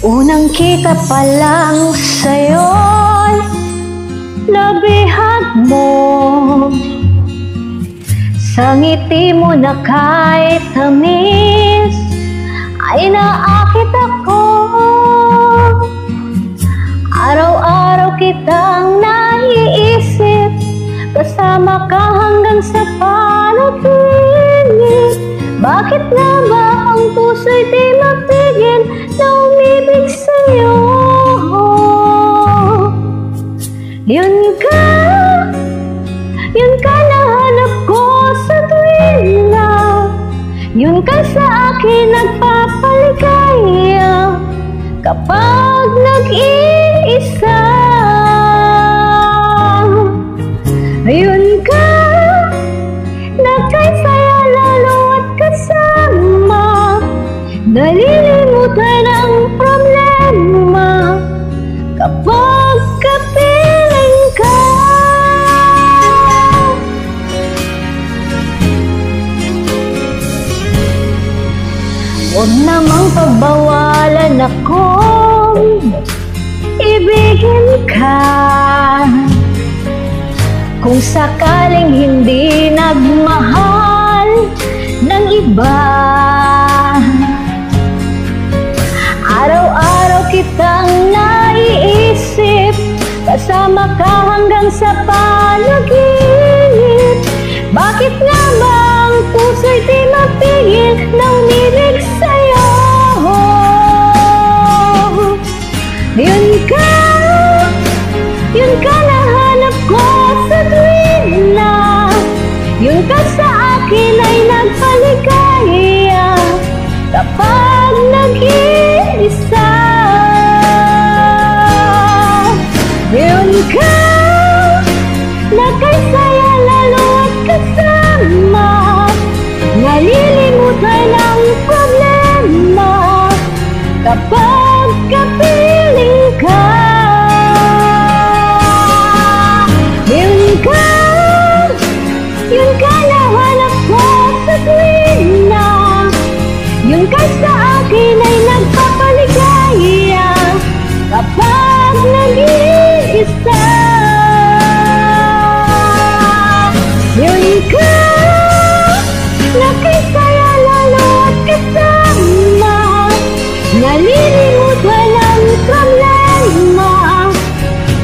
Unang kita pa lang sa'yo'y nabihag mo. Sa ngiti mo na kahit tamis ay naakit ako. Araw-araw kitang naiisip, kasama ka hanggang sa panaginip. Bakit nga ba ang puso'y di mapigil na umibig sa'yo? Yun ka nahanap ko sa tuwing na yun ka sa akin nagpapaligaya kapag nag-iisa. Yun ka na kay saya lalo at kasama, nalilimutan ang problema kapag kapiling ka. Huwag namang pagbawalan akong ibigin ka. Kung sakaling hindi nagmahal ng iba, araw-araw kitang naiisip, kasama ka hanggang sa panaginip. Bakit nga ba ang puso'y di mapigil na umibig sa'yo? Yun ka nahanap ko sa tuwing na yun ka sa akin ay nagpaligaya kapag nag-iisa. Yun ka na kay saya lalo at kasama, nalilimutan ang problema kapag kapiling ka. Yun ka nahanap ko sa tuwing na yun ka sa akin ay nagpapaligaya kapag nag-iisa. Yun ka na kay saya lalo at kasama, nalilimutan ang problema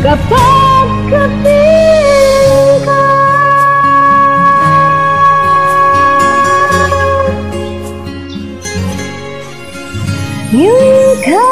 kapag kapiling ka. Yun ka